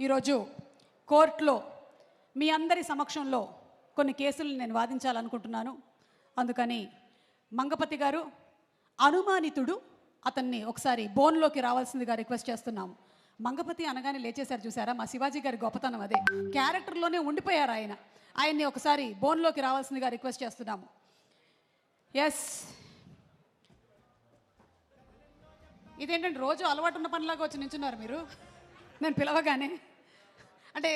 ఈరోజు కోర్టులో మీ అందరి సమక్షంలో కొన్ని కేసులు నేను వాదించాలనుకుంటున్నాను. అందుకని మంగపతి గారు, అనుమానితుడు అతన్ని ఒకసారి బోన్లోకి రావాల్సిందిగా రిక్వెస్ట్ చేస్తున్నాము. మంగపతి అనగానే లేచేశారు, చూసారా? మా శివాజీ గారి గొప్పతనం అదే. క్యారెక్టర్లోనే ఉండిపోయారు ఆయన్ని ఒకసారి బోన్లోకి రావాల్సిందిగా రిక్వెస్ట్ చేస్తున్నాము. ఎస్, ఇదేంటంటే రోజు అలవాటు ఉన్న పనిలాగా వచ్చి నించున్నారు మీరు నేను పిలవగానే. అంటే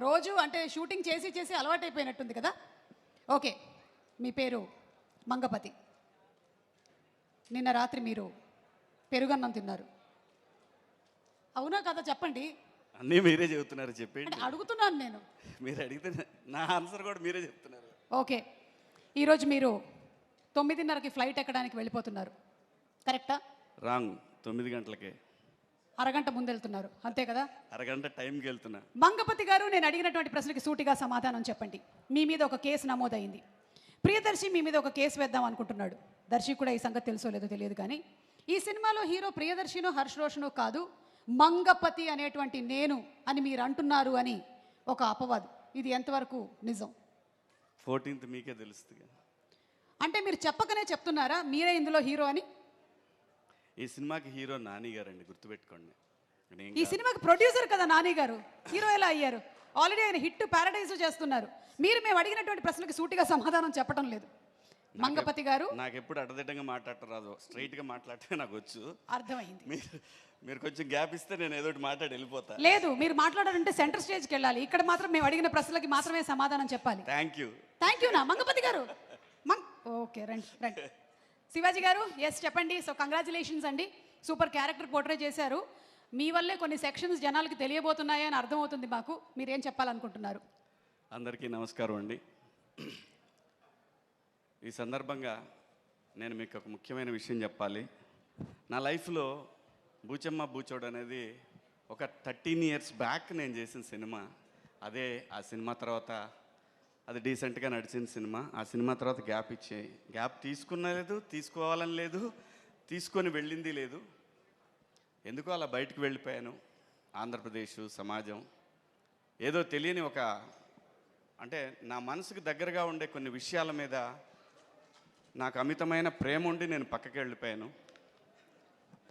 రోజు అంటే షూటింగ్ చేసి చేసి అలవాటు అయిపోయినట్టుంది కదా. ఓకే, మీ పేరు మంగపతి. నిన్న రాత్రి మీరు పెరుగన్నం తిన్నారు, అవునా కదా? చెప్పండి. అన్నీ మీరే చెబుతున్నారు, చెప్పండి. అడుగుతున్నాను నేను, మీరు అడిగితే నా ఆన్సర్ కూడా మీరే చెప్తున్నారు. ఓకే, ఈరోజు మీరు 9:30కి ఫ్లైట్ ఎక్కడానికి వెళ్ళిపోతున్నారు, కరెక్టా? రాంగ్. 9 గంటలకే. అరగంట ముందు వెళ్తున్నారు, అంతే కదా? అరగంట టైంకి వెళ్తున్నా. మంగపతి గారు, నేను అడిగినటువంటి ప్రశ్నకి సూటిగా సమాధానం చెప్పండి. మీ మీద ఒక కేసు నమోదైంది. ప్రియదర్శి మీ మీద ఒక కేసు వేద్దాం అనుకుంటున్నాడు. దర్శి కూడా ఈ సంగతి తెలుసో లేదో తెలియదు, కానీ ఈ సినిమాలో హీరో ప్రియదర్శినో హర్ష్ రోషనో కాదు, మంగపతి అనేటువంటి నేను అని మీరు అంటున్నారు అని ఒక అపవాదు. ఇది ఎంతవరకు నిజం? 14th మీకే తెలుస్తుంది. అంటే మీరు చెప్పకనే చెప్తున్నారా మీరే ఇందులో హీరో అని? ఈ సినిమాకి హీరో నాని గారండి, గుర్తుపెట్టుకోండి. ఈ సినిమాకి ప్రొడ్యూసర్ కదా నాని గారు, హీరో ఎలా అయ్యారు? ఆల్రెడీ ఆయన హిట్ పారడైజ్ చేస్తున్నారు. మీరు మేము అడిగినటువంటి ప్రశ్నకి సూటిగా సమాధానం చెప్పడం లేదు. మంగపతి గారు, నాకు ఎప్పుడు అడ్డదిడ్డంగా మాట్లాడటం రాదు, స్ట్రైట్గా మాట్లాడితే నాకు వచ్చు. అర్థమైంది. మీరు కొంచెం గ్యాప్ ఇస్తే నేను ఏదో మాట్లాడి వెళ్ళిపోతా. లేదు, మీరు మాట్లాడాలంటే సెంటర్ స్టేజ్కి వెళ్ళాలి. ఇక్కడ మాత్రం మేము అడిగిన ప్రశ్నలకి మాత్రమే సమాధానం చెప్పాలి. థ్యాంక్ యూ నా మంగపతి గారు. ఓకే, రండి రండి. శివాజీ గారు, ఎస్ చెప్పండి. సో కంగ్రాచులేషన్స్ అండి, సూపర్ క్యారెక్టర్ పోర్ట్రే చేశారు. మీ వల్లే కొన్ని సెక్షన్స్ జనాలకి తెలియబోతున్నాయి అని అర్థమవుతుంది మాకు. మీరేం చెప్పాలనుకుంటున్నారు? అందరికీ నమస్కారం అండి. ఈ సందర్భంగా నేను మీకు ఒక ముఖ్యమైన విషయం చెప్పాలి. నా లైఫ్లో బూచమ్మ బూచోడు అనేది ఒక 13 years బ్యాక్ నేను చేసిన సినిమా. అదే ఆ సినిమా తర్వాత అది డీసెంట్గా నడిచిన సినిమా. ఆ సినిమా తర్వాత గ్యాప్ తీసుకున్న లేదు, తీసుకోవాలని లేదు, తీసుకొని వెళ్ళింది లేదు. ఎందుకో అలా బయటకు వెళ్ళిపోయాను. ఆంధ్రప్రదేశ్ సమాజం ఏదో తెలియని ఒక అంటే నా మనసుకు దగ్గరగా ఉండే కొన్ని విషయాల మీద నాకు అమితమైన ప్రేమ ఉండి నేను పక్కకి వెళ్ళిపోయాను.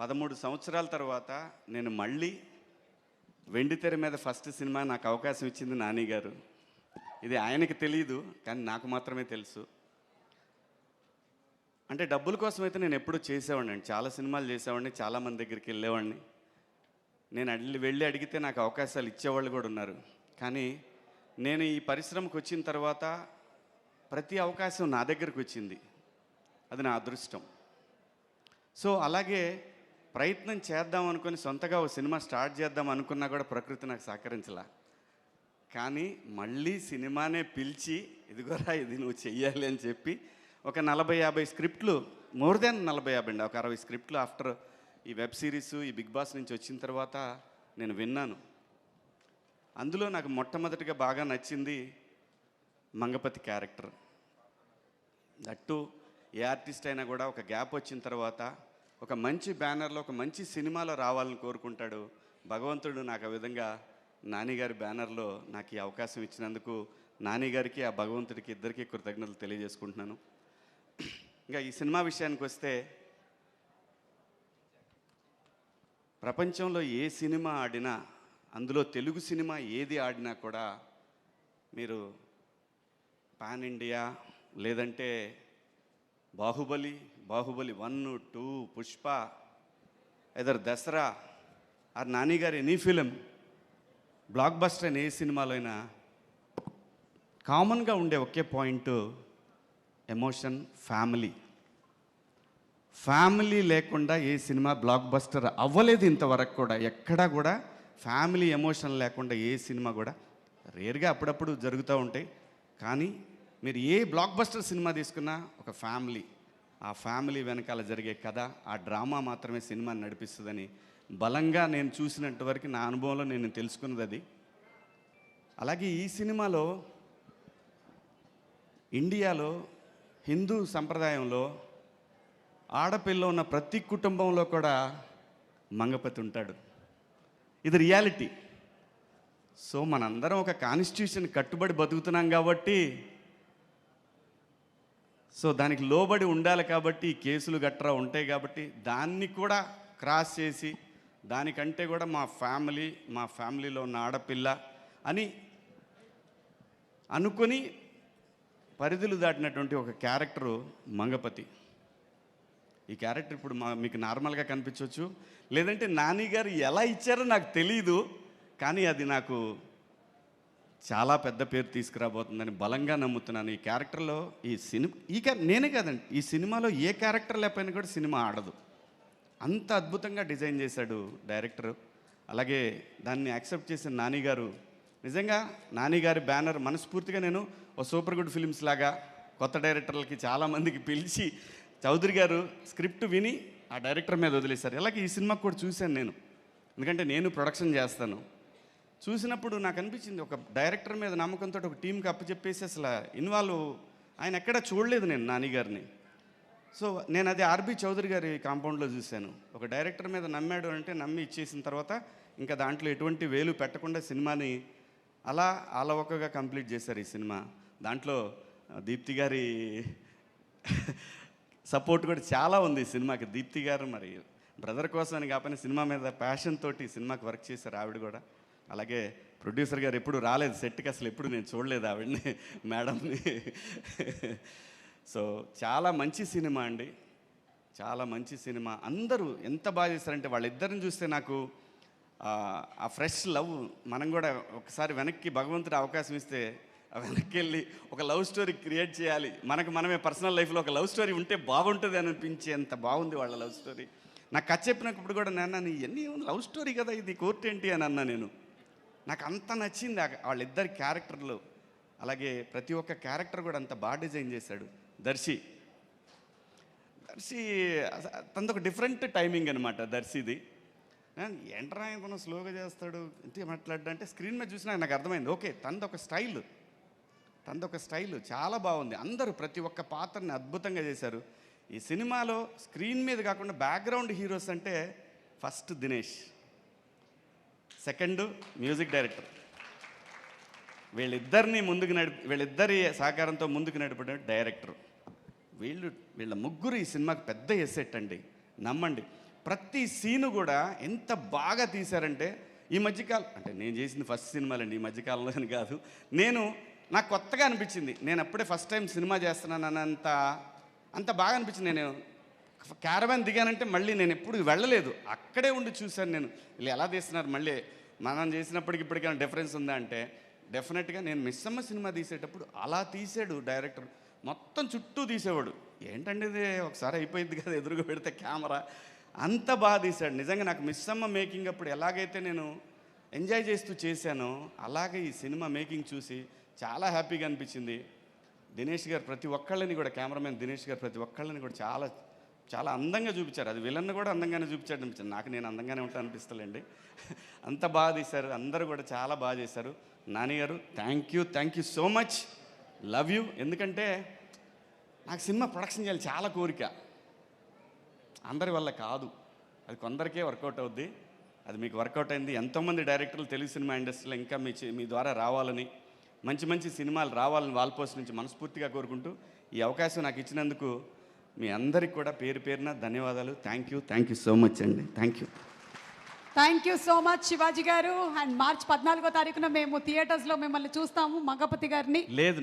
13 సంవత్సరాల తర్వాత నేను మళ్ళీ వెండితెర మీద ఫస్ట్ సినిమా నాకు అవకాశం ఇచ్చింది నాని గారు. ఇది ఆయనకి తెలియదు, కానీ నాకు మాత్రమే తెలుసు. అంటే డబ్బుల కోసం అయితే నేను ఎప్పుడూ చేసేవాడిని అండి, చాలా సినిమాలు చేసేవాడిని, చాలామంది దగ్గరికి వెళ్ళేవాడిని. నేను వెళ్ళి అడిగితే నాకు అవకాశాలు ఇచ్చేవాళ్ళు కూడా ఉన్నారు. కానీ నేను ఈ పరిశ్రమకు వచ్చిన తర్వాత ప్రతి అవకాశం నా దగ్గరకు వచ్చింది. అది నా అదృష్టం. సో అలాగే ప్రయత్నం చేద్దాం అనుకుని సొంతగా ఒక సినిమా స్టార్ట్ చేద్దాం అనుకున్నా కూడా ప్రకృతి నాకు సహకరించలా. కానీ మళ్ళీ సినిమానే పిలిచి ఇదిగోరా ఇది నువ్వు చెయ్యాలి అని చెప్పి ఒక 40-50 స్క్రిప్ట్లు, మోర్ దాన్ 40-50 అండి, ఒక 60 స్క్రిప్ట్లు ఆఫ్టర్ ఈ వెబ్ సిరీస్ ఈ బిగ్ బాస్ నుంచి వచ్చిన తర్వాత నేను విన్నాను. అందులో నాకు మొట్టమొదటిగా బాగా నచ్చింది Mangapathi character. That A artist అయినా కూడా ఒక గ్యాప్ వచ్చిన తర్వాత ఒక మంచి బ్యానర్లో ఒక మంచి సినిమాలో రావాలని కోరుకుంటాడు. భగవంతుడు నాకు ఆ విధంగా నాని గారి బ్యానర్లో నాకు ఈ అవకాశం ఇచ్చినందుకు నాని గారికి ఆ భగవంతుడికి ఇద్దరికీ కృతజ్ఞతలు తెలియజేసుకుంటున్నాను. ఇంకా ఈ సినిమా విషయానికి వస్తే, ప్రపంచంలో ఏ సినిమా ఆడినా, అందులో తెలుగు సినిమా ఏది ఆడినా కూడా మీరు పాన్ ఇండియా లేదంటే బాహుబలి 1, 2, పుష్ప, ఎదర్ దసరా ఆర్ నాని గారు ఎనీ ఫిలిం బ్లాక్ బస్టర్ అని ఏ సినిమాలో అయినా కామన్గా ఉండే ఒకే పాయింట్ ఎమోషన్, ఫ్యామిలీ లేకుండా ఏ సినిమా బ్లాక్ బస్టర్ అవ్వలేదు ఇంతవరకు కూడా. ఎక్కడా కూడా ఫ్యామిలీ ఎమోషన్ లేకుండా ఏ సినిమా కూడా, రేర్గా అప్పుడప్పుడు జరుగుతూ ఉంటాయి. కానీ మీరు ఏ బ్లాక్ బస్టర్ సినిమా తీసుకున్నా ఒక ఫ్యామిలీ, ఆ ఫ్యామిలీ వెనకాల జరిగే కథ, ఆ డ్రామా మాత్రమే సినిమాని నడిపిస్తుందని బలంగా నేను చూసినంత వరకు నా అనుభవంలో నేను తెలుసుకున్నది అది. అలాగే ఈ సినిమాలో ఇండియాలో హిందూ సంప్రదాయంలో ఆడపిల్ల ఉన్న ప్రతి కుటుంబంలో కూడా మంగపతి ఉంటాడు. ఇది రియాలిటీ. సో మనందరం ఒక కాన్స్టిట్యూషన్ కట్టుబడి బతుకుతున్నాం కాబట్టి, సో దానికి లోబడి ఉండాలి కాబట్టి ఈ కేసులు గట్రా ఉంటాయి కాబట్టి దాన్ని కూడా క్రాస్ చేసి దానికంటే కూడా మా ఫ్యామిలీలో ఉన్న ఆడపిల్ల అని అనుకొని పరిధులు దాటినటువంటి ఒక క్యారెక్టరు మంగపతి. ఈ క్యారెక్టర్ ఇప్పుడు మీకు నార్మల్గా కనిపించవచ్చు, లేదంటే నాని గారు ఎలా ఇచ్చారో నాకు తెలీదు, కానీ అది నాకు చాలా పెద్ద పేరు తీసుకురాబోతుందని బలంగా నమ్ముతున్నాను. ఈ క్యారెక్టర్లో నేనే కాదండి, ఈ సినిమాలో ఏ క్యారెక్టర్ లేకపోయినా కూడా సినిమా ఆడదు. అంత అద్భుతంగా డిజైన్ చేశాడు డైరెక్టరు. అలాగే దాన్ని యాక్సెప్ట్ చేసిన నాని గారు, నిజంగా నాని గారి బ్యానర్ మనస్ఫూర్తిగా నేను ఓ సూపర్ గుడ్ ఫిలిమ్స్ లాగా కొత్త డైరెక్టర్లకి చాలామందికి పిలిచి చౌదరి గారు స్క్రిప్ట్ విని ఆ డైరెక్టర్ మీద వదిలేశారు. అలాగే ఈ సినిమాకి కూడా చూశాను నేను, ఎందుకంటే నేను ప్రొడక్షన్ చేస్తాను. చూసినప్పుడు నాకు అనిపించింది ఒక డైరెక్టర్ మీద నమ్మకంతో ఒక టీంకి అప్పచెప్పేసి అసలు ఆయన ఎక్కడా చూడలేదు నేను నాని గారిని. సో నేను అది ఆర్బి చౌదరి గారి కాంపౌండ్లో చూశాను. ఒక డైరెక్టర్ మీద నమ్మాడు అంటే నమ్మి ఇచ్చేసిన తర్వాత ఇంకా దాంట్లో ఎటువంటి వేలు పెట్టకుండా సినిమాని అలా అలవకగా కంప్లీట్ చేశారు ఈ సినిమా. దాంట్లో దీప్తి గారి సపోర్ట్ కూడా చాలా ఉంది ఈ సినిమాకి. దీప్తి గారు మరి బ్రదర్ కోసం అని కాకపోయినా సినిమా మీద ప్యాషన్ తోటి సినిమాకి వర్క్ చేశారు ఆవిడ కూడా. అలాగే ప్రొడ్యూసర్ గారు ఎప్పుడు రాలేదు సెట్కి, అసలు ఎప్పుడు నేను చూడలేదు ఆవిడని, మేడంని. సో చాలా మంచి సినిమా అండి, చాలా మంచి సినిమా. అందరూ ఎంత బాగా చేశారంటే వాళ్ళిద్దరిని చూస్తే నాకు ఆ ఫ్రెష్ లవ్, మనం కూడా ఒకసారి వెనక్కి భగవంతుడు అవకాశం ఇస్తే వెనక్కి వెళ్ళి ఒక లవ్ స్టోరీ క్రియేట్ చేయాలి, మనమే పర్సనల్ లైఫ్లో ఒక లవ్ స్టోరీ ఉంటే బాగుంటుంది అని అనిపించేంత బాగుంది వాళ్ళ లవ్ స్టోరీ. నాకు కథ చెప్పినప్పుడు కూడా నీ ఎన్ని లవ్ స్టోరీ కదా ఇది, కోర్టు ఏంటి అని అన్నా నేను. నాకు అంత నచ్చింది వాళ్ళిద్దరి క్యారెక్టర్లు. అలాగే ప్రతి ఒక్క క్యారెక్టర్ కూడా అంత బాగా డిజైన్ చేశాడు దర్శి. తనది ఒక డిఫరెంట్ టైమింగ్ అనమాట దర్శిది. ఏంట్రా తను స్లోగా చేస్తాడు అంటే మాట్లాడంటే స్క్రీన్ మీద చూసినా నాకు అర్థమైంది, ఓకే తనది ఒక స్టైల్ చాలా బాగుంది. అందరూ ప్రతి ఒక్క పాత్రని అద్భుతంగా చేశారు ఈ సినిమాలో. స్క్రీన్ మీద కాకుండా బ్యాక్గ్రౌండ్ హీరోస్ అంటే first Dinesh, second music director. వీళ్ళిద్దరి సహకారంతో ముందుకు నడిపే డైరెక్టర్. వీళ్ళ ముగ్గురు ఈ సినిమాకి పెద్ద ఎసెట్ అండి, నమ్మండి. ప్రతి సీను కూడా ఎంత బాగా తీశారంటే ఈ మధ్యకాలం, అంటే నేను చేసింది ఫస్ట్ సినిమాలండి ఈ మధ్యకాలంలో అని కాదు, నాకు కొత్తగా అనిపించింది. నేను అప్పుడే ఫస్ట్ టైం సినిమా చేస్తున్నాను అంత బాగా అనిపించింది. నేను క్యారవాన్ దిగానంటే మళ్ళీ నేను ఎప్పుడు వెళ్ళలేదు, అక్కడే ఉండి చూశాను నేను వీళ్ళు ఎలా తీస్తున్నారు. మళ్ళీ మనం చేసినప్పటికి ఇప్పటికైనా డిఫరెన్స్ ఉందా అంటే డెఫినెట్గా. నేను మిస్సమ్మ సినిమా తీసేటప్పుడు అలా తీసాడు డైరెక్టర్, మొత్తం చుట్టూ తీసేవాడు. ఏంటంటే ఇది ఒకసారి అయిపోయింది కదా ఎదురుగా పెడితే కెమెరా, అంత బాగా తీశాడు. నిజంగా నాకు మిస్సమ్మ మేకింగ్ అప్పుడు ఎలాగైతే నేను ఎంజాయ్ చేస్తూ చేశానో అలాగే ఈ సినిమా మేకింగ్ చూసి చాలా హ్యాపీగా అనిపించింది. దినేష్ గారు ప్రతి ఒక్కళ్ళని కూడా, కెమెరామెన్ దినేష్ గారు ప్రతి ఒక్కళ్ళని కూడా చాలా చాలా అందంగా చూపించారు. అది విలన్ కూడా అందంగానే చూపించాడు అనిపించింది నాకు. నేను అందంగానే ఉంటాను అనిపిస్తలేండి, అంత బాగా తీశారు. అందరూ కూడా చాలా బాగా చేశారు. నాని గారు thank you so much, love you. ఎందుకంటే నాకు సినిమా ప్రొడక్షన్ చేయాలి చాలా కోరిక, అందరి వల్ల కాదు, అది కొందరికే వర్కౌట్ అవుద్ది. అది మీకు వర్కౌట్ అయింది. ఎంతోమంది డైరెక్టర్లు తెలుగు సినిమా ఇండస్ట్రీలో ఇంకా మీ ద్వారా రావాలని, మంచి సినిమాలు రావాలని వాల్పోస్ట్ నుంచి మనస్ఫూర్తిగా కోరుకుంటూ ఈ అవకాశం నాకు ఇచ్చినందుకు మీ అందరికి కూడా పేరు పేరున ధన్యవాదాలు. థ్యాంక్ యూ సో మచ్ అండి. Thank you so much Shivaji గారు. అండ్ మార్చి 14వ తారీఖున మేము థియేటర్స్లో మిమ్మల్ని చూస్తాము, మంగపతి గారిని. లేదు